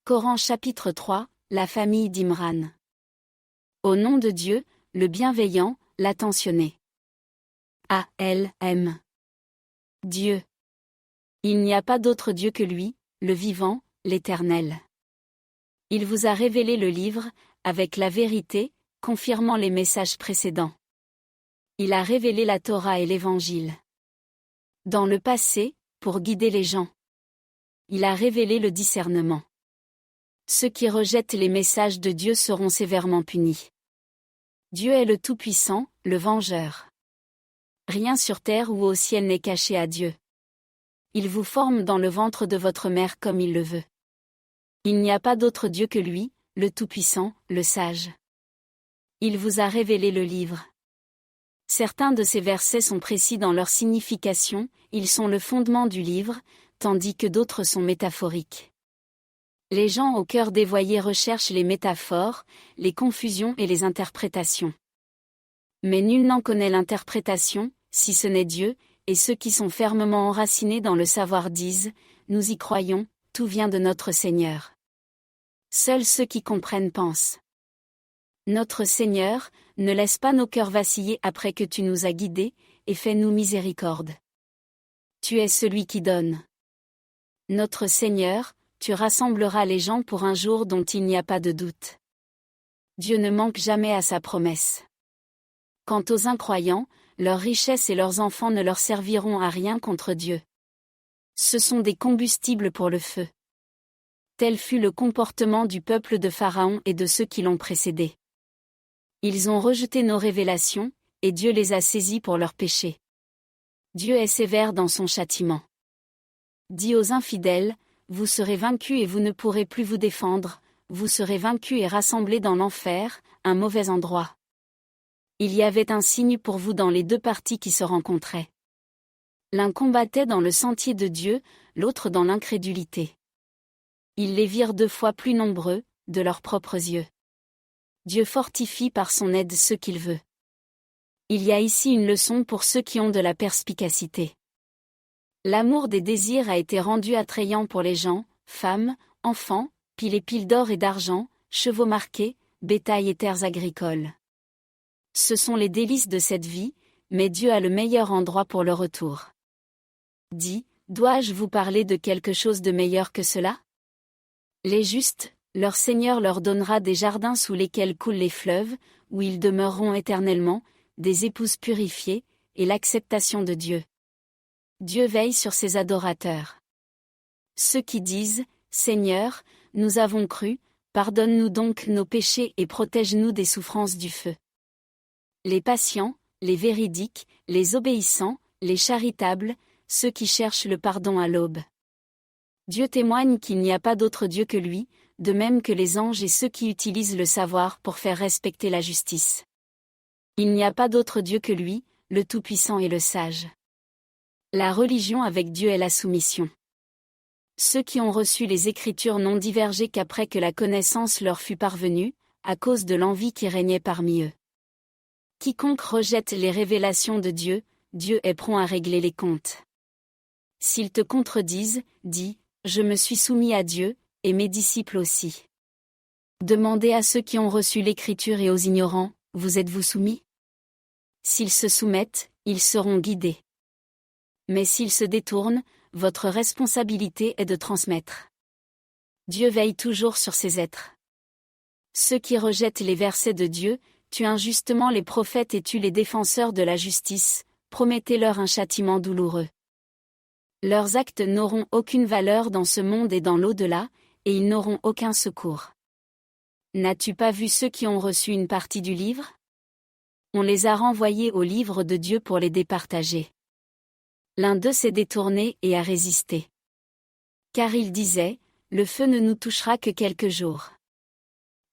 Coran chapitre 3, la famille d'Imran. Au nom de Dieu, le bienveillant, l'attentionné. A-L-M. Dieu. Il n'y a pas d'autre Dieu que lui, le vivant, l'Éternel. Il vous a révélé le livre, avec la vérité, confirmant les messages précédents. Il a révélé la Torah et l'Évangile. Dans le passé, pour guider les gens. Il a révélé le discernement. Ceux qui rejettent les messages de Dieu seront sévèrement punis. Dieu est le Tout-Puissant, le Vengeur. Rien sur terre ou au ciel n'est caché à Dieu. Il vous forme dans le ventre de votre mère comme il le veut. Il n'y a pas d'autre Dieu que lui, le Tout-Puissant, le Sage. Il vous a révélé le livre. Certains de ces versets sont précis dans leur signification, ils sont le fondement du livre, tandis que d'autres sont métaphoriques. Les gens au cœur dévoyé recherchent les métaphores, les confusions et les interprétations. Mais nul n'en connaît l'interprétation, si ce n'est Dieu, et ceux qui sont fermement enracinés dans le savoir disent, nous y croyons, tout vient de notre Seigneur. Seuls ceux qui comprennent pensent. Notre Seigneur, ne laisse pas nos cœurs vaciller après que tu nous as guidés, et fais-nous miséricorde. Tu es celui qui donne. Notre Seigneur, tu rassembleras les gens pour un jour dont il n'y a pas de doute. Dieu ne manque jamais à sa promesse. Quant aux incroyants, leurs richesses et leurs enfants ne leur serviront à rien contre Dieu. Ce sont des combustibles pour le feu. Tel fut le comportement du peuple de Pharaon et de ceux qui l'ont précédé. Ils ont rejeté nos révélations, et Dieu les a saisis pour leurs péchés. Dieu est sévère dans son châtiment. Dis aux infidèles, vous serez vaincus et vous ne pourrez plus vous défendre, vous serez vaincus et rassemblés dans l'enfer, un mauvais endroit. Il y avait un signe pour vous dans les deux parties qui se rencontraient. L'un combattait dans le sentier de Dieu, l'autre dans l'incrédulité. Ils les virent 2 fois plus nombreux, de leurs propres yeux. Dieu fortifie par son aide ceux qu'il veut. Il y a ici une leçon pour ceux qui ont de la perspicacité. L'amour des désirs a été rendu attrayant pour les gens, femmes, enfants, piles et piles d'or et d'argent, chevaux marqués, bétail et terres agricoles. Ce sont les délices de cette vie, mais Dieu a le meilleur endroit pour le retour. Dis, dois-je vous parler de quelque chose de meilleur que cela? Les justes, leur Seigneur leur donnera des jardins sous lesquels coulent les fleuves, où ils demeureront éternellement, des épouses purifiées, et l'acceptation de Dieu. Dieu veille sur ses adorateurs. Ceux qui disent, Seigneur, nous avons cru, pardonne-nous donc nos péchés et protège-nous des souffrances du feu. Les patients, les véridiques, les obéissants, les charitables, ceux qui cherchent le pardon à l'aube. Dieu témoigne qu'il n'y a pas d'autre Dieu que lui, de même que les anges et ceux qui utilisent le savoir pour faire respecter la justice. Il n'y a pas d'autre Dieu que lui, le Tout-Puissant et le Sage. La religion avec Dieu est la soumission. Ceux qui ont reçu les Écritures n'ont divergé qu'après que la connaissance leur fut parvenue, à cause de l'envie qui régnait parmi eux. Quiconque rejette les révélations de Dieu, Dieu est prompt à régler les comptes. S'ils te contredisent, dis, je me suis soumis à Dieu, et mes disciples aussi. Demandez à ceux qui ont reçu l'Écriture et aux ignorants, vous êtes-vous soumis? S'ils se soumettent, ils seront guidés. Mais s'ils se détournent, votre responsabilité est de transmettre. Dieu veille toujours sur ses êtres. Ceux qui rejettent les versets de Dieu, tuent injustement les prophètes et tuent les défenseurs de la justice, promettez-leur un châtiment douloureux. Leurs actes n'auront aucune valeur dans ce monde et dans l'au-delà, et ils n'auront aucun secours. N'as-tu pas vu ceux qui ont reçu une partie du livre? On les a renvoyés au livre de Dieu pour les départager. L'un d'eux s'est détourné et a résisté. Car il disait, le feu ne nous touchera que quelques jours.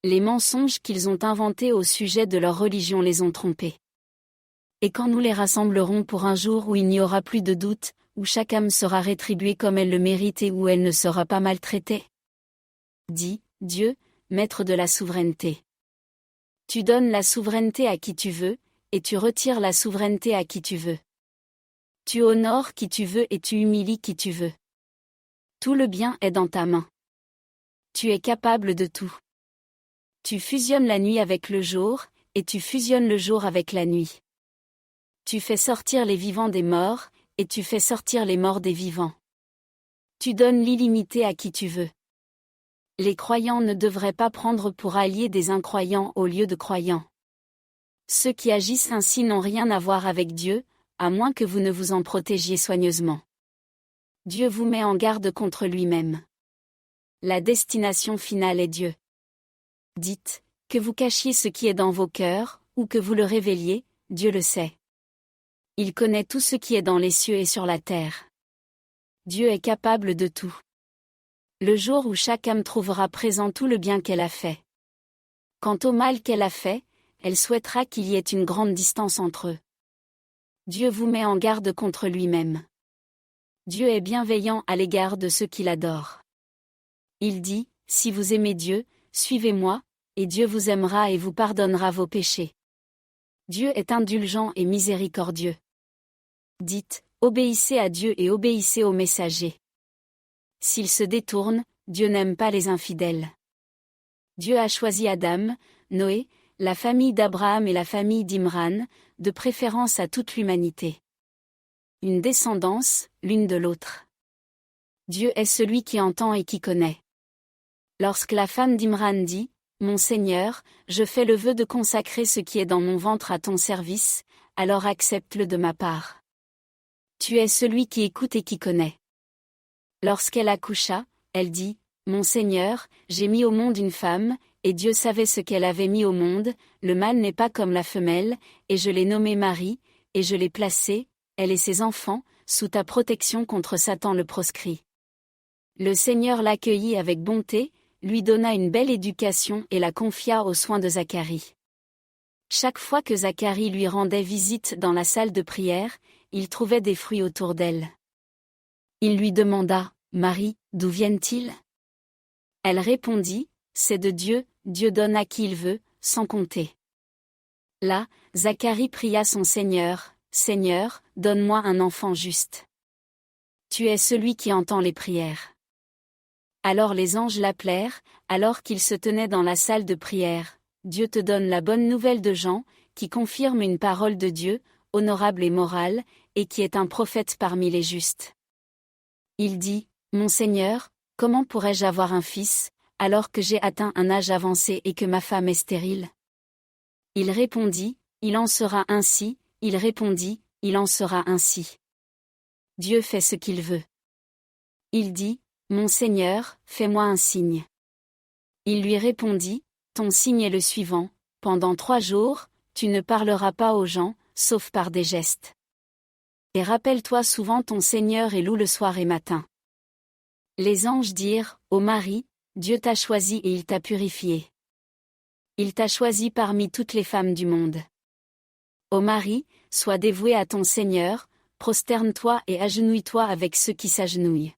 Les mensonges qu'ils ont inventés au sujet de leur religion les ont trompés. Et quand nous les rassemblerons pour un jour où il n'y aura plus de doute, où chaque âme sera rétribuée comme elle le mérite et où elle ne sera pas maltraitée? Dis, Dieu, maître de la souveraineté. Tu donnes la souveraineté à qui tu veux, et tu retires la souveraineté à qui tu veux. Tu honores qui tu veux et tu humilies qui tu veux. Tout le bien est dans ta main. Tu es capable de tout. Tu fusionnes la nuit avec le jour, et tu fusionnes le jour avec la nuit. Tu fais sortir les vivants des morts, et tu fais sortir les morts des vivants. Tu donnes l'illimité à qui tu veux. Les croyants ne devraient pas prendre pour alliés des incroyants au lieu de croyants. Ceux qui agissent ainsi n'ont rien à voir avec Dieu, à moins que vous ne vous en protégiez soigneusement. Dieu vous met en garde contre lui-même. La destination finale est Dieu. Dites, que vous cachiez ce qui est dans vos cœurs, ou que vous le révéliez, Dieu le sait. Il connaît tout ce qui est dans les cieux et sur la terre. Dieu est capable de tout. Le jour où chaque âme trouvera présent tout le bien qu'elle a fait. Quant au mal qu'elle a fait, elle souhaitera qu'il y ait une grande distance entre eux. Dieu vous met en garde contre lui-même. Dieu est bienveillant à l'égard de ceux qui l'adorent. Il dit, si vous aimez Dieu, suivez-moi, et Dieu vous aimera et vous pardonnera vos péchés. Dieu est indulgent et miséricordieux. Dites, obéissez à Dieu et obéissez aux messagers. S'ils se détournent, Dieu n'aime pas les infidèles. Dieu a choisi Adam, Noé, la famille d'Abraham et la famille d'Imran, de préférence à toute l'humanité. Une descendance, l'une de l'autre. Dieu est celui qui entend et qui connaît. Lorsque la femme d'Imran dit, « Mon Seigneur, je fais le vœu de consacrer ce qui est dans mon ventre à ton service, alors accepte-le de ma part. Tu es celui qui écoute et qui connaît. » Lorsqu'elle accoucha, elle dit, « Mon Seigneur, j'ai mis au monde une femme, et Dieu savait ce qu'elle avait mis au monde, le mâle n'est pas comme la femelle, et je l'ai nommée Marie, et je l'ai placée, elle et ses enfants, sous ta protection contre Satan le proscrit. » Le Seigneur l'accueillit avec bonté, lui donna une belle éducation et la confia aux soins de Zacharie. Chaque fois que Zacharie lui rendait visite dans la salle de prière, il trouvait des fruits autour d'elle. Il lui demanda, « Marie, d'où viennent-ils » Elle répondit, « C'est de Dieu, Dieu donne à qui il veut, sans compter. » Là, Zacharie pria son Seigneur, « Seigneur, donne-moi un enfant juste. » Tu es celui qui entend les prières. Alors les anges l'appelèrent, alors qu'il se tenait dans la salle de prière. Dieu te donne la bonne nouvelle de Jean, qui confirme une parole de Dieu, honorable et morale, et qui est un prophète parmi les justes. Il dit, « Mon Seigneur, comment pourrais-je avoir un fils, alors que j'ai atteint un âge avancé et que ma femme est stérile ?» Il répondit, « Il en sera ainsi. » Il répondit, « Il en sera ainsi. » Dieu fait ce qu'il veut. Il dit, « Mon Seigneur, fais-moi un signe. » Il lui répondit, « Ton signe est le suivant, pendant 3 jours, tu ne parleras pas aux gens, sauf par des gestes. Et rappelle-toi souvent ton Seigneur et loue le soir et matin. » Les anges dirent, « Ô Marie, Dieu t'a choisi et il t'a purifié. Il t'a choisi parmi toutes les femmes du monde. Ô Marie, sois dévouée à ton Seigneur, prosterne-toi et agenouille-toi avec ceux qui s'agenouillent.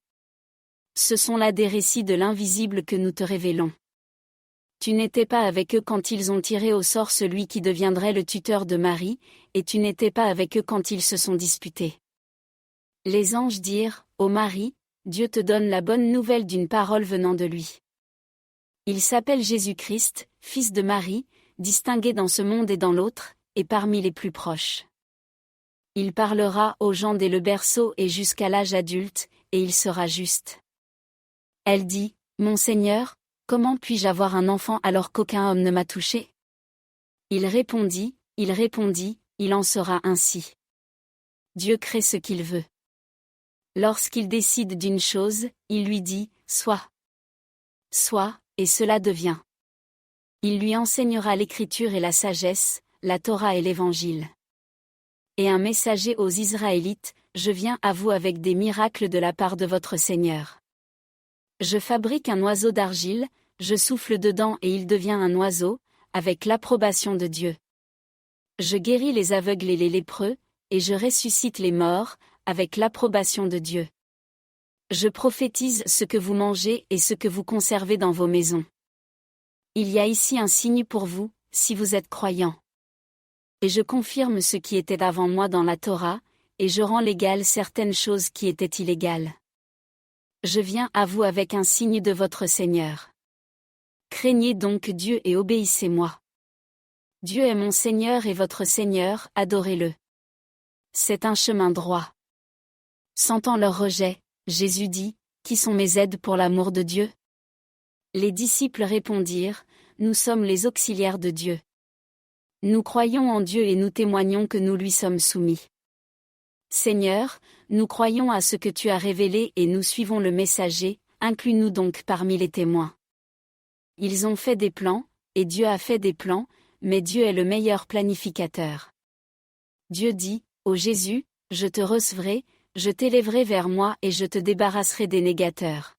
Ce sont là des récits de l'invisible que nous te révélons. Tu n'étais pas avec eux quand ils ont tiré au sort celui qui deviendrait le tuteur de Marie, et tu n'étais pas avec eux quand ils se sont disputés. » Les anges dirent, « Ô Marie, Dieu te donne la bonne nouvelle d'une parole venant de lui. Il s'appelle Jésus-Christ, fils de Marie, distingué dans ce monde et dans l'autre, et parmi les plus proches. Il parlera aux gens dès le berceau et jusqu'à l'âge adulte, et il sera juste. » Elle dit, « Mon Seigneur, comment puis-je avoir un enfant alors qu'aucun homme ne m'a touché ?» Il répondit, « Il en sera ainsi. Dieu crée ce qu'il veut. Lorsqu'il décide d'une chose, il lui dit, « Sois. » Sois, et cela devient. Il lui enseignera l'écriture et la sagesse, la Torah et l'Évangile. Et un messager aux Israélites, « Je viens à vous avec des miracles de la part de votre Seigneur. Je fabrique un oiseau d'argile, je souffle dedans et il devient un oiseau, avec l'approbation de Dieu. Je guéris les aveugles et les lépreux, et je ressuscite les morts, avec l'approbation de Dieu. Je prophétise ce que vous mangez et ce que vous conservez dans vos maisons. Il y a ici un signe pour vous, si vous êtes croyants. Et je confirme ce qui était avant moi dans la Torah, et je rends légales certaines choses qui étaient illégales. Je viens à vous avec un signe de votre Seigneur. Craignez donc Dieu et obéissez-moi. Dieu est mon Seigneur et votre Seigneur, adorez-le. C'est un chemin droit. Sentant leur rejet, Jésus dit, « Qui sont mes aides pour l'amour de Dieu ?» Les disciples répondirent, « Nous sommes les auxiliaires de Dieu. Nous croyons en Dieu et nous témoignons que nous lui sommes soumis. Seigneur, nous croyons à ce que tu as révélé et nous suivons le messager, inclus-nous donc parmi les témoins. » Ils ont fait des plans, et Dieu a fait des plans, mais Dieu est le meilleur planificateur. Dieu dit, « Ô Jésus, je te recevrai, je t'élèverai vers moi et je te débarrasserai des négateurs.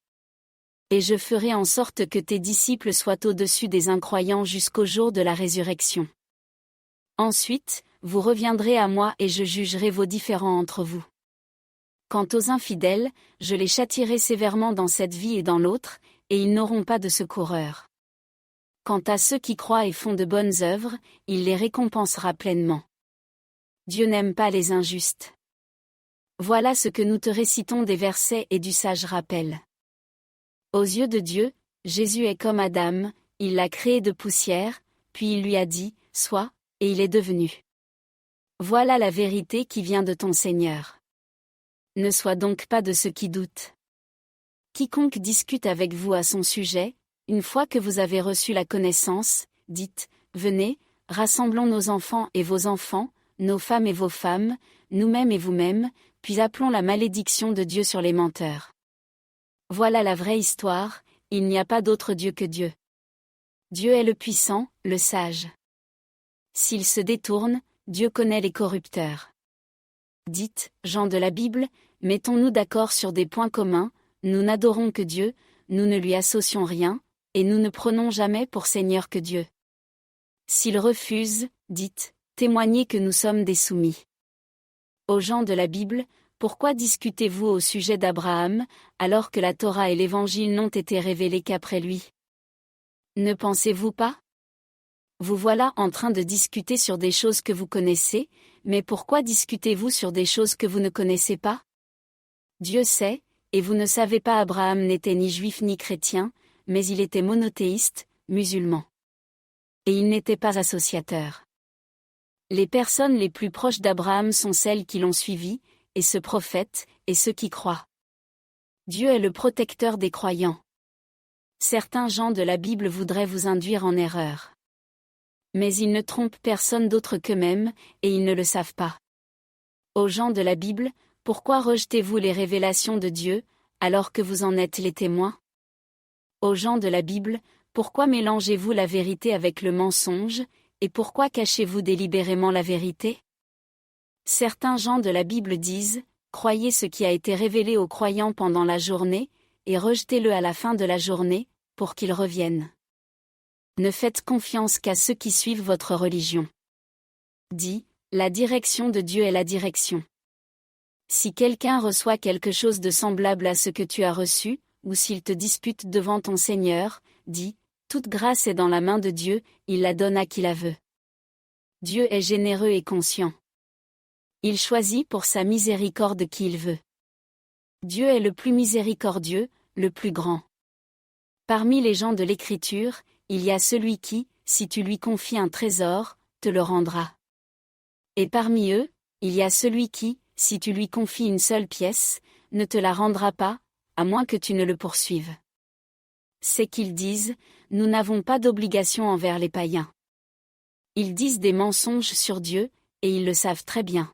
Et je ferai en sorte que tes disciples soient au-dessus des incroyants jusqu'au jour de la résurrection. Ensuite, vous reviendrez à moi et je jugerai vos différends entre vous. Quant aux infidèles, je les châtierai sévèrement dans cette vie et dans l'autre, et ils n'auront pas de secoureur. Quant à ceux qui croient et font de bonnes œuvres, il les récompensera pleinement. Dieu n'aime pas les injustes. » Voilà ce que nous te récitons des versets et du sage rappel. Aux yeux de Dieu, Jésus est comme Adam, il l'a créé de poussière, puis il lui a dit, « Sois », et il est devenu. Voilà la vérité qui vient de ton Seigneur. Ne sois donc pas de ceux qui doutent. Quiconque discute avec vous à son sujet, une fois que vous avez reçu la connaissance, dites, « Venez, rassemblons nos enfants et vos enfants, nos femmes et vos femmes, nous-mêmes et vous-mêmes, puis appelons la malédiction de Dieu sur les menteurs. » Voilà la vraie histoire, il n'y a pas d'autre Dieu que Dieu. Dieu est le puissant, le sage. S'il se détourne, Dieu connaît les corrupteurs. Dites, gens de la Bible, mettons-nous d'accord sur des points communs, nous n'adorons que Dieu, nous ne lui associons rien, et nous ne prenons jamais pour Seigneur que Dieu. S'il refuse, dites, témoignez que nous sommes des soumis. Aux gens de la Bible, pourquoi discutez-vous au sujet d'Abraham, alors que la Torah et l'Évangile n'ont été révélés qu'après lui? Ne pensez-vous pas? Vous voilà en train de discuter sur des choses que vous connaissez, mais pourquoi discutez-vous sur des choses que vous ne connaissez pas? Dieu sait, et vous ne savez pas, Abraham n'était ni juif ni chrétien, mais il était monothéiste, musulman. Et il n'était pas associateur. Les personnes les plus proches d'Abraham sont celles qui l'ont suivi, et ce prophète, et ceux qui croient. Dieu est le protecteur des croyants. Certains gens de la Bible voudraient vous induire en erreur. Mais ils ne trompent personne d'autre qu'eux-mêmes, et ils ne le savent pas. Aux gens de la Bible, pourquoi rejetez-vous les révélations de Dieu, alors que vous en êtes les témoins? Aux gens de la Bible, pourquoi mélangez-vous la vérité avec le mensonge, et pourquoi cachez-vous délibérément la vérité? Certains gens de la Bible disent, croyez ce qui a été révélé aux croyants pendant la journée, et rejetez-le à la fin de la journée, pour qu'ils reviennent. Ne faites confiance qu'à ceux qui suivent votre religion. Dis, la direction de Dieu est la direction. Si quelqu'un reçoit quelque chose de semblable à ce que tu as reçu, ou s'il te dispute devant ton Seigneur, dis, toute grâce est dans la main de Dieu, il la donne à qui la veut. Dieu est généreux et conscient. Il choisit pour sa miséricorde qui il veut. Dieu est le plus miséricordieux, le plus grand. Parmi les gens de l'Écriture, il y a celui qui, si tu lui confies un trésor, te le rendra. Et parmi eux, il y a celui qui, si tu lui confies une seule pièce, ne te la rendra pas, à moins que tu ne le poursuives. C'est qu'ils disent, nous n'avons pas d'obligation envers les païens. Ils disent des mensonges sur Dieu, et ils le savent très bien.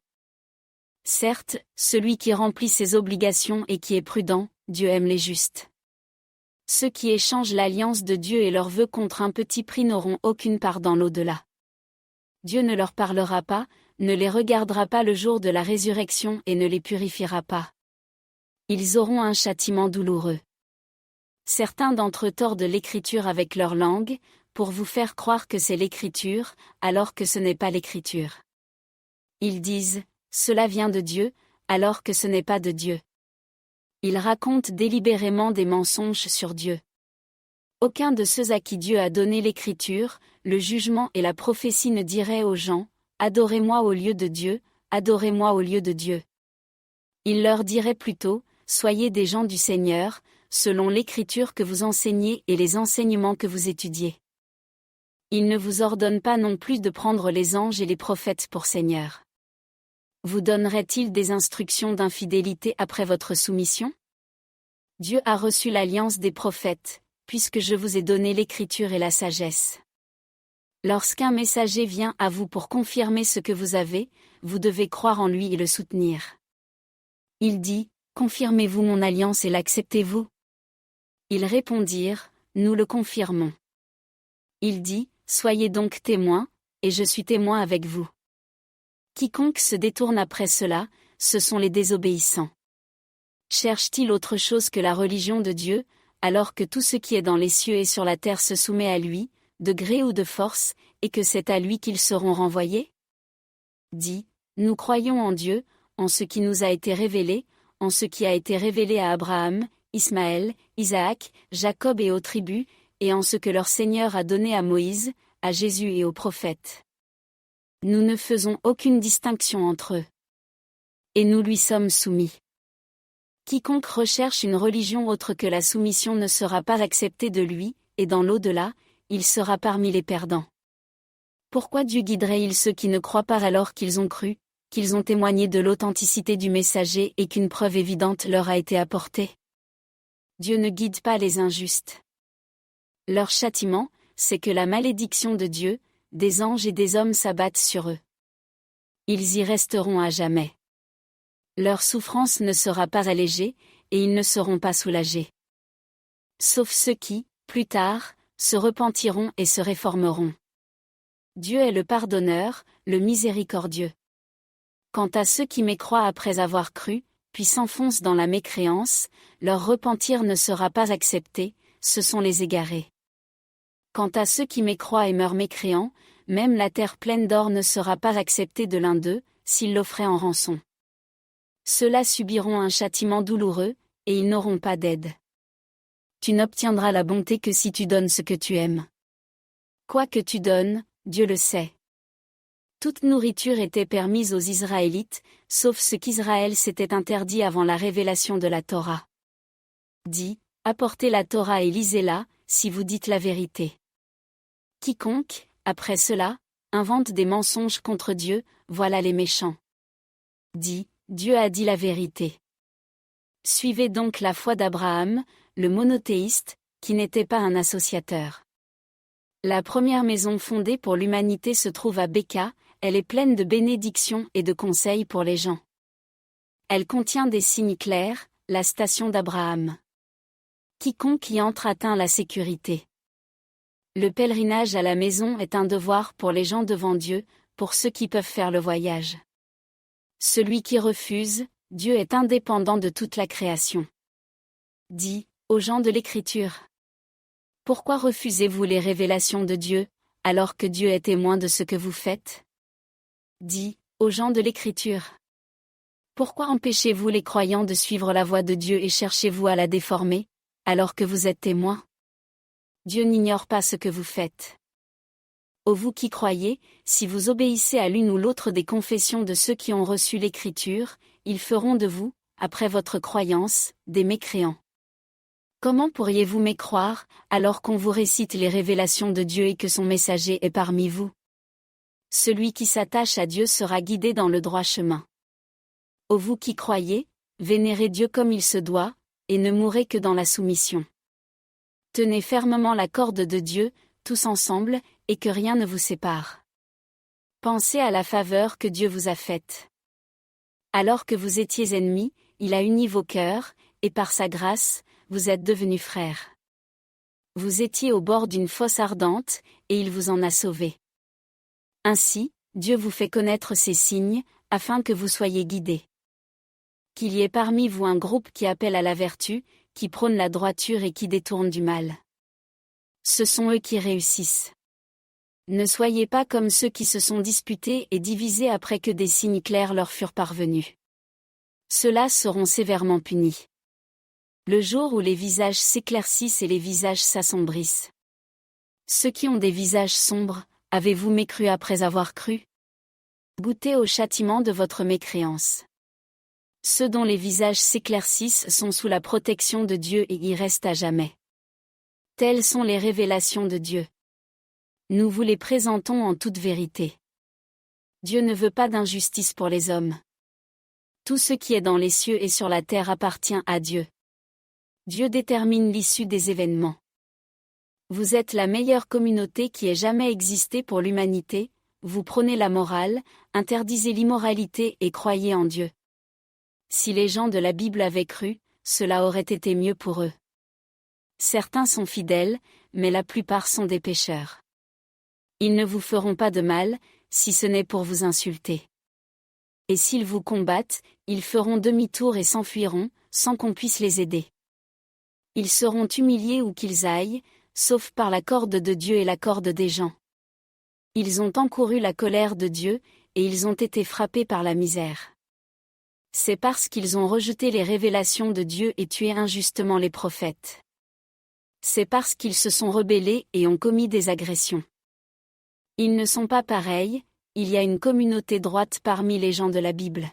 Certes, celui qui remplit ses obligations et qui est prudent, Dieu aime les justes. Ceux qui échangent l'alliance de Dieu et leurs vœux contre un petit prix n'auront aucune part dans l'au-delà. Dieu ne leur parlera pas, ne les regardera pas le jour de la résurrection et ne les purifiera pas. Ils auront un châtiment douloureux. Certains d'entre eux tordent l'Écriture avec leur langue, pour vous faire croire que c'est l'Écriture, alors que ce n'est pas l'Écriture. Ils disent, cela vient de Dieu, alors que ce n'est pas de Dieu. Ils racontent délibérément des mensonges sur Dieu. Aucun de ceux à qui Dieu a donné l'Écriture, le jugement et la prophétie ne dirait aux gens, adorez-moi au lieu de Dieu, adorez-moi au lieu de Dieu. Il leur dirait plutôt, soyez des gens du Seigneur, selon l'écriture que vous enseignez et les enseignements que vous étudiez. Il ne vous ordonne pas non plus de prendre les anges et les prophètes pour seigneurs. Vous donnerait-il des instructions d'infidélité après votre soumission? Dieu a reçu l'alliance des prophètes, puisque je vous ai donné l'écriture et la sagesse. Lorsqu'un messager vient à vous pour confirmer ce que vous avez, vous devez croire en lui et le soutenir. Il dit, « Confirmez-vous mon alliance et l'acceptez-vous » Ils répondirent, « Nous le confirmons. » Il dit, « Soyez donc témoins, et je suis témoin avec vous. » Quiconque se détourne après cela, ce sont les désobéissants. Cherche-t-il autre chose que la religion de Dieu, alors que tout ce qui est dans les cieux et sur la terre se soumet à lui, de gré ou de force, et que c'est à lui qu'ils seront renvoyés? Dis, nous croyons en Dieu, en ce qui nous a été révélé, en ce qui a été révélé à Abraham, Ismaël, Isaac, Jacob et aux tribus, et en ce que leur Seigneur a donné à Moïse, à Jésus et aux prophètes. Nous ne faisons aucune distinction entre eux. Et nous lui sommes soumis. Quiconque recherche une religion autre que la soumission ne sera pas accepté de lui, et dans l'au-delà, il sera parmi les perdants. Pourquoi Dieu guiderait-il ceux qui ne croient pas alors qu'ils ont cru, qu'ils ont témoigné de l'authenticité du messager et qu'une preuve évidente leur a été apportée? Dieu ne guide pas les injustes. Leur châtiment, c'est que la malédiction de Dieu, des anges et des hommes s'abattent sur eux. Ils y resteront à jamais. Leur souffrance ne sera pas allégée, et ils ne seront pas soulagés. Sauf ceux qui, plus tard, se repentiront et se réformeront. Dieu est le pardonneur, le miséricordieux. Quant à ceux qui mécroient après avoir cru, puis s'enfoncent dans la mécréance, leur repentir ne sera pas accepté, ce sont les égarés. Quant à ceux qui mécroient et meurent mécréants, même la terre pleine d'or ne sera pas acceptée de l'un d'eux, s'il l'offrait en rançon. Ceux-là subiront un châtiment douloureux, et ils n'auront pas d'aide. Tu n'obtiendras la bonté que si tu donnes ce que tu aimes. Quoi que tu donnes, Dieu le sait. Toute nourriture était permise aux Israélites, sauf ce qu'Israël s'était interdit avant la révélation de la Torah. Dis, apportez la Torah et lisez-la, si vous dites la vérité. Quiconque, après cela, invente des mensonges contre Dieu, voilà les méchants. Dis, Dieu a dit la vérité. Suivez donc la foi d'Abraham, le monothéiste, qui n'était pas un associateur. La première maison fondée pour l'humanité se trouve à Béka, elle est pleine de bénédictions et de conseils pour les gens. Elle contient des signes clairs, la station d'Abraham. Quiconque y entre atteint la sécurité. Le pèlerinage à la maison est un devoir pour les gens devant Dieu, pour ceux qui peuvent faire le voyage. Celui qui refuse, Dieu est indépendant de toute la création. Dis, aux gens de l'Écriture. Pourquoi refusez-vous les révélations de Dieu, alors que Dieu est témoin de ce que vous faites? Dis, aux gens de l'Écriture. Pourquoi empêchez-vous les croyants de suivre la voie de Dieu et cherchez-vous à la déformer, alors que vous êtes témoins? Dieu n'ignore pas ce que vous faites. Ô vous qui croyez, si vous obéissez à l'une ou l'autre des confessions de ceux qui ont reçu l'Écriture, ils feront de vous, après votre croyance, des mécréants. Comment pourriez-vous mécroire, alors qu'on vous récite les révélations de Dieu et que son messager est parmi vous? Celui qui s'attache à Dieu sera guidé dans le droit chemin. Ô vous qui croyez, vénérez Dieu comme il se doit, et ne mourrez que dans la soumission. Tenez fermement la corde de Dieu, tous ensemble, et que rien ne vous sépare. Pensez à la faveur que Dieu vous a faite. Alors que vous étiez ennemis, il a uni vos cœurs, et par sa grâce, vous êtes devenus frères. Vous étiez au bord d'une fosse ardente, et il vous en a sauvés. Ainsi, Dieu vous fait connaître ces signes, afin que vous soyez guidés. Qu'il y ait parmi vous un groupe qui appelle à la vertu, qui prône la droiture et qui détourne du mal. Ce sont eux qui réussissent. Ne soyez pas comme ceux qui se sont disputés et divisés après que des signes clairs leur furent parvenus. Ceux-là seront sévèrement punis. Le jour où les visages s'éclaircissent et les visages s'assombrissent. Ceux qui ont des visages sombres, avez-vous mécru après avoir cru? Goûtez au châtiment de votre mécréance. Ceux dont les visages s'éclaircissent sont sous la protection de Dieu et y restent à jamais. Telles sont les révélations de Dieu. Nous vous les présentons en toute vérité. Dieu ne veut pas d'injustice pour les hommes. Tout ce qui est dans les cieux et sur la terre appartient à Dieu. Dieu détermine l'issue des événements. Vous êtes la meilleure communauté qui ait jamais existé pour l'humanité, vous prônez la morale, interdisez l'immoralité et croyez en Dieu. Si les gens de la Bible avaient cru, cela aurait été mieux pour eux. Certains sont fidèles, mais la plupart sont des pécheurs. Ils ne vous feront pas de mal, si ce n'est pour vous insulter. Et s'ils vous combattent, ils feront demi-tour et s'enfuiront, sans qu'on puisse les aider. Ils seront humiliés où qu'ils aillent, sauf par la corde de Dieu et la corde des gens. Ils ont encouru la colère de Dieu, et ils ont été frappés par la misère. C'est parce qu'ils ont rejeté les révélations de Dieu et tué injustement les prophètes. C'est parce qu'ils se sont rebellés et ont commis des agressions. Ils ne sont pas pareils, il y a une communauté droite parmi les gens de la Bible.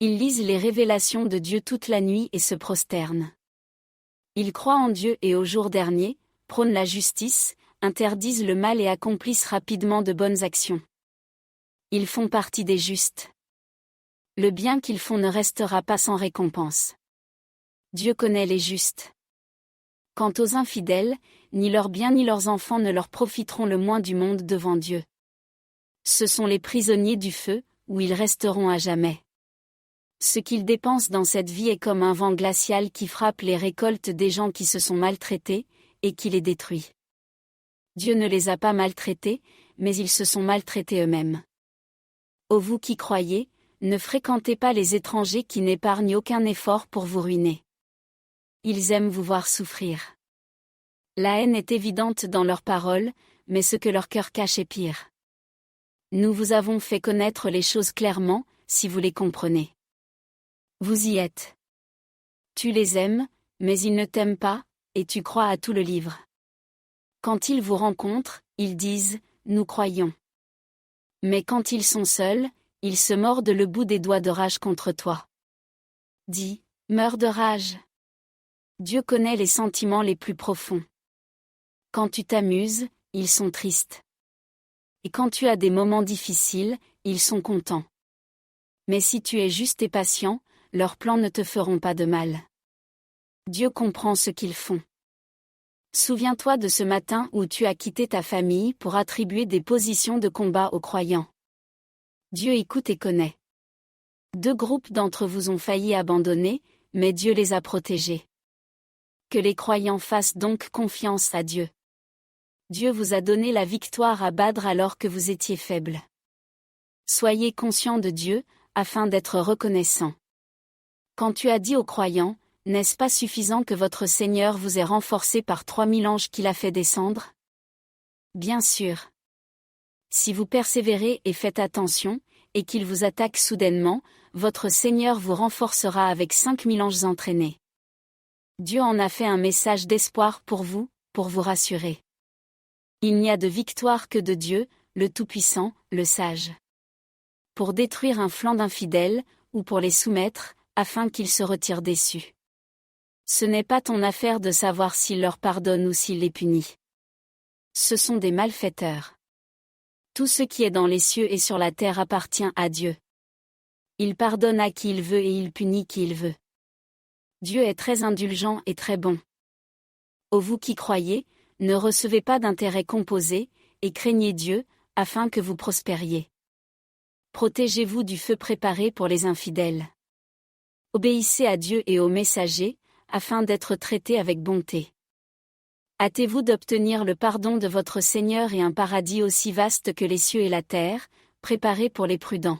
Ils lisent les révélations de Dieu toute la nuit et se prosternent. Ils croient en Dieu et au jour dernier, prônent la justice, interdisent le mal et accomplissent rapidement de bonnes actions. Ils font partie des justes. Le bien qu'ils font ne restera pas sans récompense. Dieu connaît les justes. Quant aux infidèles, ni leurs biens ni leurs enfants ne leur profiteront le moins du monde devant Dieu. Ce sont les prisonniers du feu, où ils resteront à jamais. Ce qu'ils dépensent dans cette vie est comme un vent glacial qui frappe les récoltes des gens qui se sont maltraités, et qui les détruit. Dieu ne les a pas maltraités, mais ils se sont maltraités eux-mêmes. Ô vous qui croyez, ne fréquentez pas les étrangers qui n'épargnent aucun effort pour vous ruiner. Ils aiment vous voir souffrir. La haine est évidente dans leurs paroles, mais ce que leur cœur cache est pire. Nous vous avons fait connaître les choses clairement, si vous les comprenez. Vous y êtes. Tu les aimes, mais ils ne t'aiment pas, et tu crois à tout le livre. Quand ils vous rencontrent, ils disent « Nous croyons ». Mais quand ils sont seuls, ils se mordent le bout des doigts de rage contre toi. Dis « Meurs de rage ». Dieu connaît les sentiments les plus profonds. Quand tu t'amuses, ils sont tristes. Et quand tu as des moments difficiles, ils sont contents. Mais si tu es juste et patient, leurs plans ne te feront pas de mal. Dieu comprend ce qu'ils font. Souviens-toi de ce matin où tu as quitté ta famille pour attribuer des positions de combat aux croyants. Dieu écoute et connaît. 2 groupes d'entre vous ont failli abandonner, mais Dieu les a protégés. Que les croyants fassent donc confiance à Dieu. Dieu vous a donné la victoire à Badr alors que vous étiez faibles. Soyez conscients de Dieu, afin d'être reconnaissants. Quand tu as dit aux croyants, n'est-ce pas suffisant que votre Seigneur vous ait renforcé par 3000 anges qu'il a fait descendre? Bien sûr. Si vous persévérez et faites attention, et qu'il vous attaque soudainement, votre Seigneur vous renforcera avec 5000 anges entraînés. Dieu en a fait un message d'espoir pour vous rassurer. Il n'y a de victoire que de Dieu, le Tout-Puissant, le Sage. Pour détruire un flanc d'infidèles, ou pour les soumettre, afin qu'ils se retirent déçus. Ce n'est pas ton affaire de savoir s'il leur pardonne ou s'il les punit. Ce sont des malfaiteurs. Tout ce qui est dans les cieux et sur la terre appartient à Dieu. Il pardonne à qui il veut et il punit qui il veut. Dieu est très indulgent et très bon. Ô vous qui croyez, ne recevez pas d'intérêts composés, et craignez Dieu, afin que vous prospériez. Protégez-vous du feu préparé pour les infidèles. Obéissez à Dieu et aux messagers, afin d'être traités avec bonté. Hâtez-vous d'obtenir le pardon de votre Seigneur et un paradis aussi vaste que les cieux et la terre, préparé pour les prudents.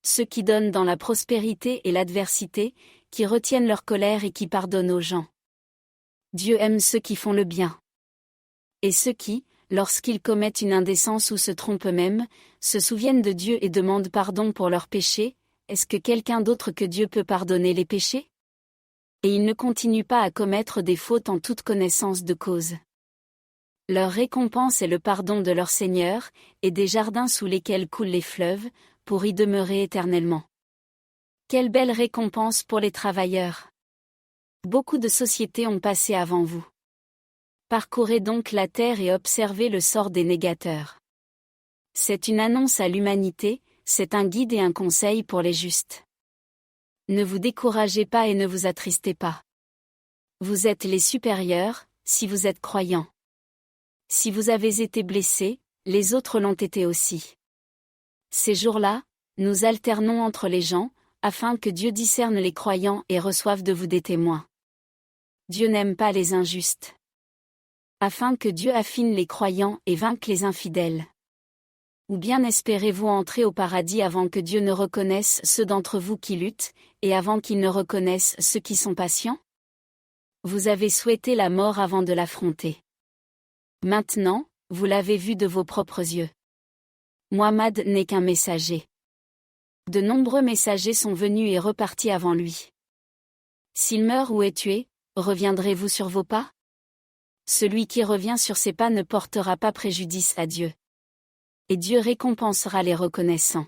Ceux qui donnent dans la prospérité et l'adversité, qui retiennent leur colère et qui pardonnent aux gens. Dieu aime ceux qui font le bien. Et ceux qui, lorsqu'ils commettent une indécence ou se trompent eux-mêmes, se souviennent de Dieu et demandent pardon pour leurs péchés, est-ce que quelqu'un d'autre que Dieu peut pardonner les péchés? Et ils ne continuent pas à commettre des fautes en toute connaissance de cause. Leur récompense est le pardon de leur Seigneur, et des jardins sous lesquels coulent les fleuves, pour y demeurer éternellement. Quelle belle récompense pour les travailleurs! Beaucoup de sociétés ont passé avant vous. Parcourez donc la terre et observez le sort des négateurs. C'est une annonce à l'humanité, c'est un guide et un conseil pour les justes. Ne vous découragez pas et ne vous attristez pas. Vous êtes les supérieurs, si vous êtes croyants. Si vous avez été blessés, les autres l'ont été aussi. Ces jours-là, nous alternons entre les gens, afin que Dieu discerne les croyants et reçoive de vous des témoins. Dieu n'aime pas les injustes. Afin que Dieu affine les croyants et vainque les infidèles. Ou bien espérez-vous entrer au paradis avant que Dieu ne reconnaisse ceux d'entre vous qui luttent, et avant qu'il ne reconnaisse ceux qui sont patients? Vous avez souhaité la mort avant de l'affronter. Maintenant, vous l'avez vu de vos propres yeux. Muhammad n'est qu'un messager. De nombreux messagers sont venus et repartis avant lui. S'il meurt ou est tué, reviendrez-vous sur vos pas? Celui qui revient sur ses pas ne portera pas préjudice à Dieu. Et Dieu récompensera les reconnaissants.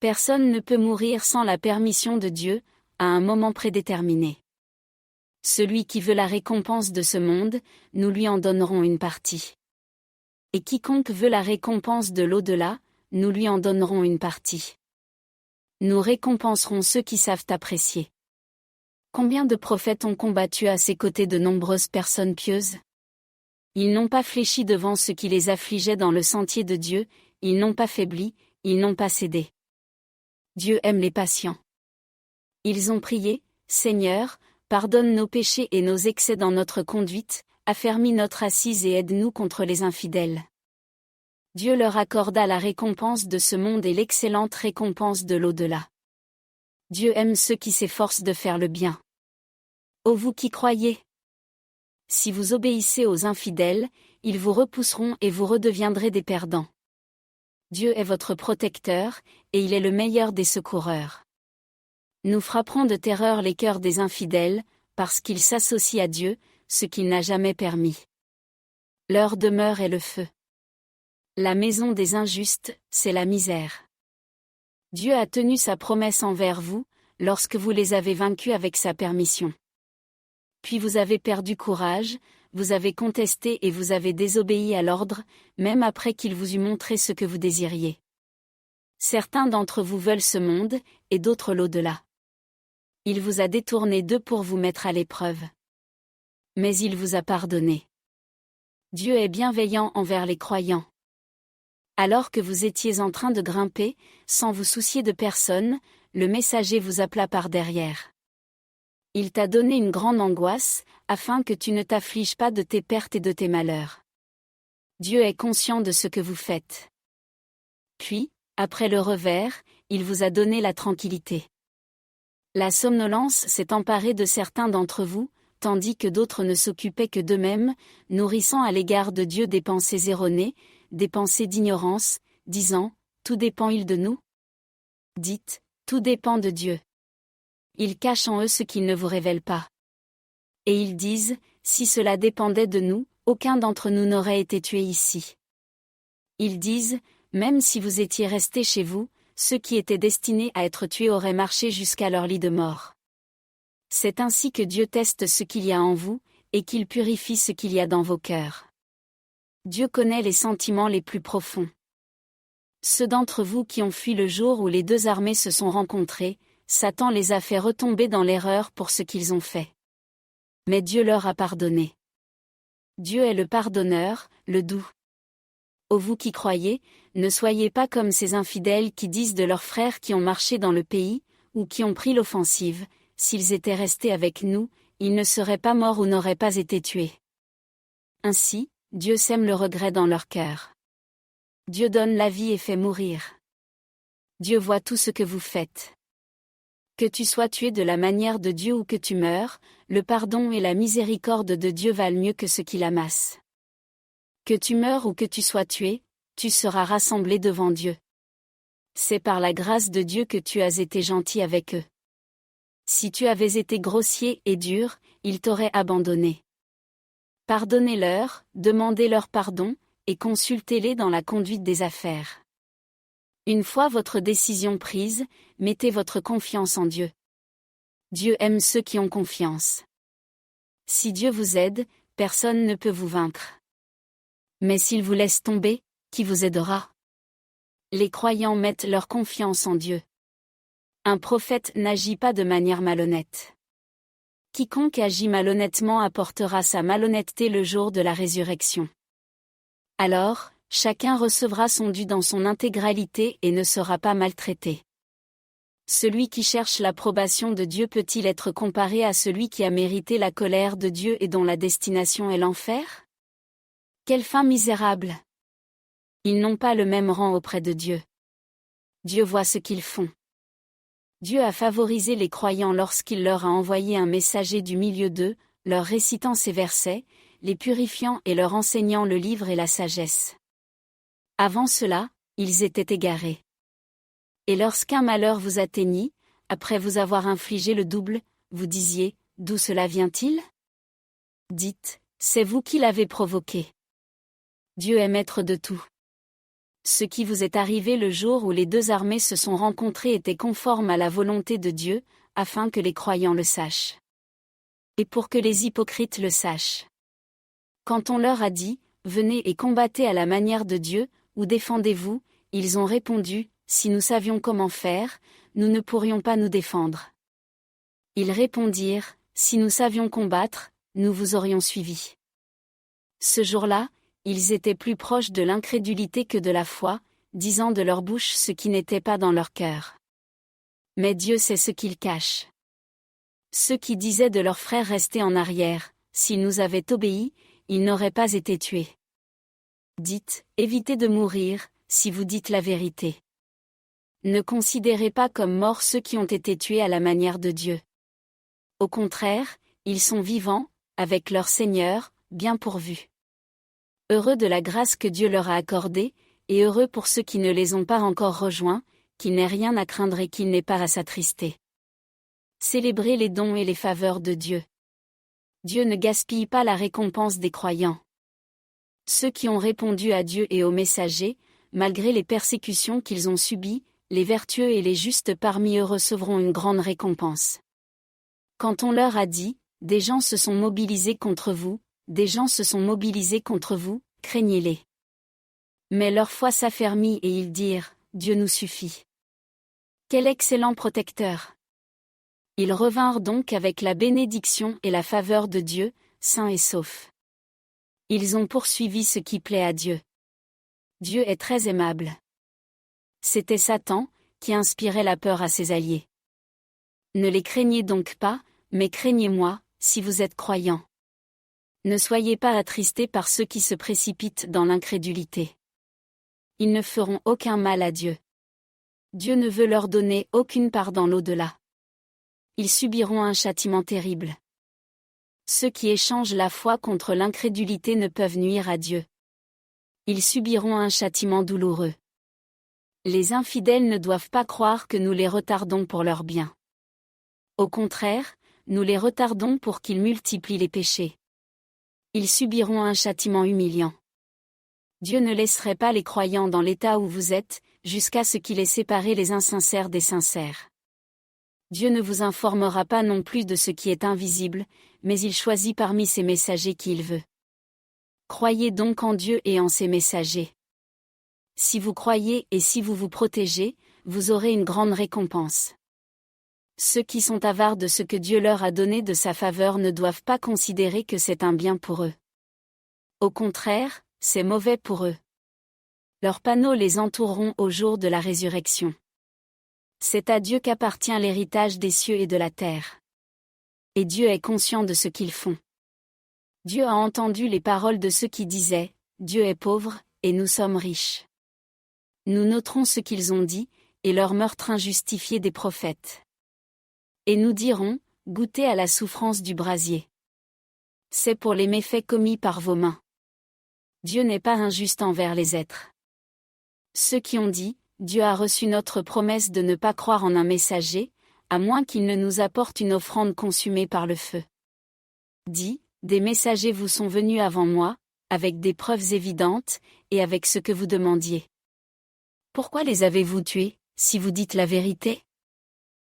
Personne ne peut mourir sans la permission de Dieu, à un moment prédéterminé. Celui qui veut la récompense de ce monde, nous lui en donnerons une partie. Et quiconque veut la récompense de l'au-delà, nous lui en donnerons une partie. Nous récompenserons ceux qui savent apprécier. Combien de prophètes ont combattu à ses côtés de nombreuses personnes pieuses? Ils n'ont pas fléchi devant ce qui les affligeait dans le sentier de Dieu, ils n'ont pas faibli, ils n'ont pas cédé. Dieu aime les patients. Ils ont prié, Seigneur, pardonne nos péchés et nos excès dans notre conduite, affermis notre assise et aide-nous contre les infidèles. Dieu leur accorda la récompense de ce monde et l'excellente récompense de l'au-delà. Dieu aime ceux qui s'efforcent de faire le bien. Ô vous qui croyez! Si vous obéissez aux infidèles, ils vous repousseront et vous redeviendrez des perdants. Dieu est votre protecteur, et il est le meilleur des secoureurs. Nous frapperons de terreur les cœurs des infidèles, parce qu'ils s'associent à Dieu, ce qu'il n'a jamais permis. Leur demeure est le feu. La maison des injustes, c'est la misère. Dieu a tenu sa promesse envers vous, lorsque vous les avez vaincus avec sa permission. Puis vous avez perdu courage, vous avez contesté et vous avez désobéi à l'ordre, même après qu'il vous eût montré ce que vous désiriez. Certains d'entre vous veulent ce monde, et d'autres l'au-delà. Il vous a détourné d'eux pour vous mettre à l'épreuve. Mais il vous a pardonné. Dieu est bienveillant envers les croyants. Alors que vous étiez en train de grimper, sans vous soucier de personne, le messager vous appela par derrière. Il t'a donné une grande angoisse, afin que tu ne t'affliges pas de tes pertes et de tes malheurs. Dieu est conscient de ce que vous faites. Puis, après le revers, il vous a donné la tranquillité. La somnolence s'est emparée de certains d'entre vous, tandis que d'autres ne s'occupaient que d'eux-mêmes, nourrissant à l'égard de Dieu des pensées erronées, des pensées d'ignorance, disant « Tout dépend-il de nous ?» Dites « Tout dépend de Dieu. » Ils cachent en eux ce qu'ils ne vous révèlent pas. Et ils disent « Si cela dépendait de nous, aucun d'entre nous n'aurait été tué ici. » Ils disent « Même si vous étiez restés chez vous, ceux qui étaient destinés à être tués auraient marché jusqu'à leur lit de mort. » C'est ainsi que Dieu teste ce qu'il y a en vous, et qu'il purifie ce qu'il y a dans vos cœurs. Dieu connaît les sentiments les plus profonds. Ceux d'entre vous qui ont fui le jour où les deux armées se sont rencontrées, Satan les a fait retomber dans l'erreur pour ce qu'ils ont fait. Mais Dieu leur a pardonné. Dieu est le pardonneur, le doux. Ô vous qui croyez, ne soyez pas comme ces infidèles qui disent de leurs frères qui ont marché dans le pays, ou qui ont pris l'offensive, s'ils étaient restés avec nous, ils ne seraient pas morts ou n'auraient pas été tués. Ainsi, Dieu sème le regret dans leur cœur. Dieu donne la vie et fait mourir. Dieu voit tout ce que vous faites. Que tu sois tué de la manière de Dieu ou que tu meurs, le pardon et la miséricorde de Dieu valent mieux que ce qu'il amasse. Que tu meurs ou que tu sois tué, tu seras rassemblé devant Dieu. C'est par la grâce de Dieu que tu as été gentil avec eux. Si tu avais été grossier et dur, ils t'auraient abandonné. Pardonnez-leur, demandez-leur pardon, et consultez-les dans la conduite des affaires. Une fois votre décision prise, mettez votre confiance en Dieu. Dieu aime ceux qui ont confiance. Si Dieu vous aide, personne ne peut vous vaincre. Mais s'il vous laisse tomber, qui vous aidera? Les croyants mettent leur confiance en Dieu. Un prophète n'agit pas de manière malhonnête. Quiconque agit malhonnêtement apportera sa malhonnêteté le jour de la résurrection. Alors, chacun recevra son dû dans son intégralité et ne sera pas maltraité. Celui qui cherche l'approbation de Dieu peut-il être comparé à celui qui a mérité la colère de Dieu et dont la destination est l'enfer? Quelle fin misérable! Ils n'ont pas le même rang auprès de Dieu. Dieu voit ce qu'ils font. Dieu a favorisé les croyants lorsqu'il leur a envoyé un messager du milieu d'eux, leur récitant ces versets, les purifiant et leur enseignant le livre et la sagesse. Avant cela, ils étaient égarés. Et lorsqu'un malheur vous atteignit, après vous avoir infligé le double, vous disiez, d'où cela vient-il? Dites, c'est vous qui l'avez provoqué. Dieu est maître de tout. Ce qui vous est arrivé le jour où les deux armées se sont rencontrées était conforme à la volonté de Dieu, afin que les croyants le sachent. Et pour que les hypocrites le sachent. Quand on leur a dit, venez et combattez à la manière de Dieu, ou défendez-vous, ils ont répondu, si nous savions comment faire, nous ne pourrions pas nous défendre. Ils répondirent, si nous savions combattre, nous vous aurions suivis. Ce jour-là, ils étaient plus proches de l'incrédulité que de la foi, disant de leur bouche ce qui n'était pas dans leur cœur. Mais Dieu sait ce qu'ils cachent. Ceux qui disaient de leurs frères restés en arrière, s'ils nous avaient obéi, ils n'auraient pas été tués. Dites, évitez de mourir, si vous dites la vérité. Ne considérez pas comme morts ceux qui ont été tués à la manière de Dieu. Au contraire, ils sont vivants, avec leur Seigneur, bien pourvus. Heureux de la grâce que Dieu leur a accordée, et heureux pour ceux qui ne les ont pas encore rejoints, qu'il n'ait rien à craindre et qu'il n'ait pas à s'attrister. Célébrez les dons et les faveurs de Dieu. Dieu ne gaspille pas la récompense des croyants. Ceux qui ont répondu à Dieu et aux messagers, malgré les persécutions qu'ils ont subies, les vertueux et les justes parmi eux recevront une grande récompense. Quand on leur a dit, des gens se sont mobilisés contre vous, des gens se sont mobilisés contre vous, craignez-les. Mais leur foi s'affermit et ils dirent, Dieu nous suffit. Quel excellent protecteur! Ils revinrent donc avec la bénédiction et la faveur de Dieu, sains et saufs. Ils ont poursuivi ce qui plaît à Dieu. Dieu est très aimable. C'était Satan, qui inspirait la peur à ses alliés. Ne les craignez donc pas, mais craignez-moi, si vous êtes croyants. Ne soyez pas attristés par ceux qui se précipitent dans l'incrédulité. Ils ne feront aucun mal à Dieu. Dieu ne veut leur donner aucune part dans l'au-delà. Ils subiront un châtiment terrible. Ceux qui échangent la foi contre l'incrédulité ne peuvent nuire à Dieu. Ils subiront un châtiment douloureux. Les infidèles ne doivent pas croire que nous les retardons pour leur bien. Au contraire, nous les retardons pour qu'ils multiplient les péchés. Ils subiront un châtiment humiliant. Dieu ne laisserait pas les croyants dans l'état où vous êtes, jusqu'à ce qu'il ait séparé les insincères des sincères. Dieu ne vous informera pas non plus de ce qui est invisible, mais il choisit parmi ses messagers qui il veut. Croyez donc en Dieu et en ses messagers. Si vous croyez et si vous vous protégez, vous aurez une grande récompense. Ceux qui sont avares de ce que Dieu leur a donné de sa faveur ne doivent pas considérer que c'est un bien pour eux. Au contraire, c'est mauvais pour eux. Leurs panneaux les entoureront au jour de la résurrection. C'est à Dieu qu'appartient l'héritage des cieux et de la terre. Et Dieu est conscient de ce qu'ils font. Dieu a entendu les paroles de ceux qui disaient, Dieu est pauvre, et nous sommes riches. Nous noterons ce qu'ils ont dit, et leur meurtre injustifié des prophètes. Et nous dirons, goûtez à la souffrance du brasier. C'est pour les méfaits commis par vos mains. Dieu n'est pas injuste envers les êtres. Ceux qui ont dit, Dieu a reçu notre promesse de ne pas croire en un messager, à moins qu'il ne nous apporte une offrande consumée par le feu. Dit, des messagers vous sont venus avant moi, avec des preuves évidentes, et avec ce que vous demandiez. Pourquoi les avez-vous tués, si vous dites la vérité?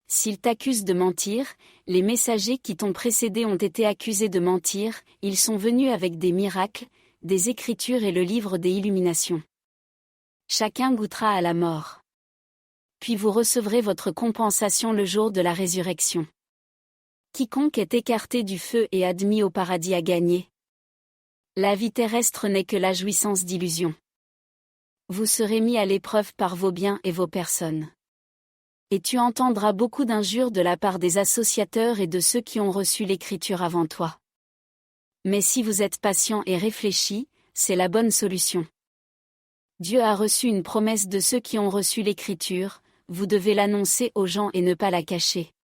S'ils t'accusent de mentir, les messagers qui t'ont précédé ont été accusés de mentir, ils sont venus avec des miracles, des Écritures et le livre des illuminations. Chacun goûtera à la mort. Puis vous recevrez votre compensation le jour de la résurrection. Quiconque est écarté du feu et admis au paradis a gagné. La vie terrestre n'est que la jouissance d'illusions. Vous serez mis à l'épreuve par vos biens et vos personnes. Et tu entendras beaucoup d'injures de la part des associateurs et de ceux qui ont reçu l'Écriture avant toi. Mais si vous êtes patient et réfléchi, c'est la bonne solution. Dieu a reçu une promesse de ceux qui ont reçu l'Écriture, vous devez l'annoncer aux gens et ne pas la cacher.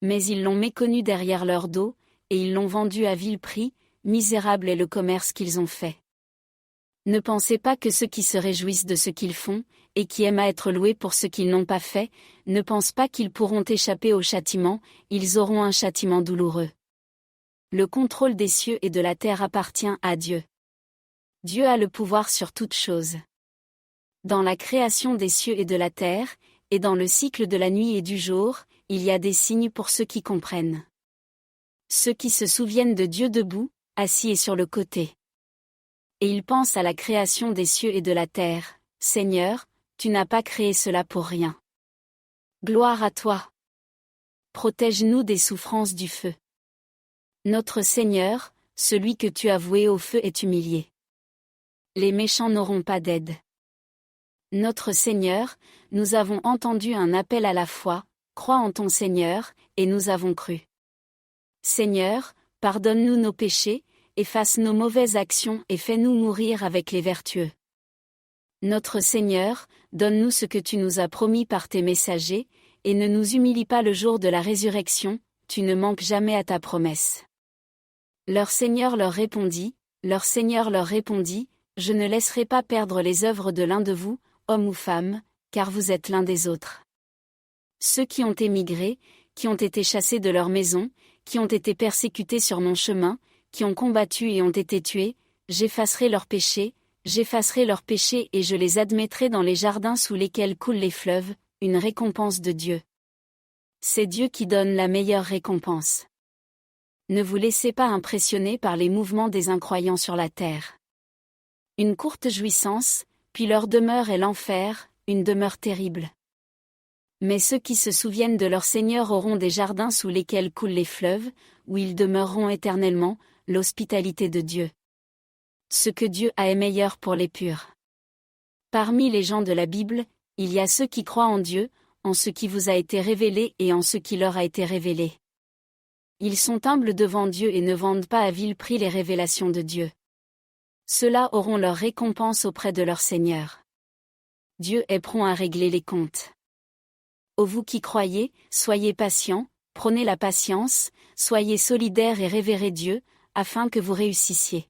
Mais ils l'ont méconnue derrière leur dos, et ils l'ont vendue à vil prix, misérable est le commerce qu'ils ont fait. Ne pensez pas que ceux qui se réjouissent de ce qu'ils font, et qui aiment à être loués pour ce qu'ils n'ont pas fait, ne pensent pas qu'ils pourront échapper au châtiment, ils auront un châtiment douloureux. Le contrôle des cieux et de la terre appartient à Dieu. Dieu a le pouvoir sur toutes choses. Dans la création des cieux et de la terre, et dans le cycle de la nuit et du jour, il y a des signes pour ceux qui comprennent. Ceux qui se souviennent de Dieu debout, assis et sur le côté. Et ils pensent à la création des cieux et de la terre. Seigneur, tu n'as pas créé cela pour rien. Gloire à toi. Protège-nous des souffrances du feu. Notre Seigneur, celui que tu as voué au feu est humilié. Les méchants n'auront pas d'aide. Notre Seigneur, nous avons entendu un appel à la foi, crois en ton Seigneur, et nous avons cru. Seigneur, pardonne-nous nos péchés, efface nos mauvaises actions et fais-nous mourir avec les vertueux. Notre Seigneur, donne-nous ce que tu nous as promis par tes messagers, et ne nous humilie pas le jour de la résurrection, tu ne manques jamais à ta promesse. Leur Seigneur leur répondit, je ne laisserai pas perdre les œuvres de l'un de vous, homme ou femme, car vous êtes l'un des autres. Ceux qui ont émigré, qui ont été chassés de leur maison, qui ont été persécutés sur mon chemin, qui ont combattu et ont été tués, j'effacerai leurs péchés et je les admettrai dans les jardins sous lesquels coulent les fleuves, une récompense de Dieu. C'est Dieu qui donne la meilleure récompense. Ne vous laissez pas impressionner par les mouvements des incroyants sur la terre. Une courte jouissance, puis leur demeure est l'enfer, une demeure terrible. Mais ceux qui se souviennent de leur Seigneur auront des jardins sous lesquels coulent les fleuves, où ils demeureront éternellement, l'hospitalité de Dieu. Ce que Dieu a est meilleur pour les purs. Parmi les gens de la Bible, il y a ceux qui croient en Dieu, en ce qui vous a été révélé et en ce qui leur a été révélé. Ils sont humbles devant Dieu et ne vendent pas à vil prix les révélations de Dieu. Ceux-là auront leur récompense auprès de leur Seigneur. Dieu est prompt à régler les comptes. Ô vous qui croyez, soyez patients, prônez la patience, soyez solidaires et révérez Dieu, afin que vous réussissiez.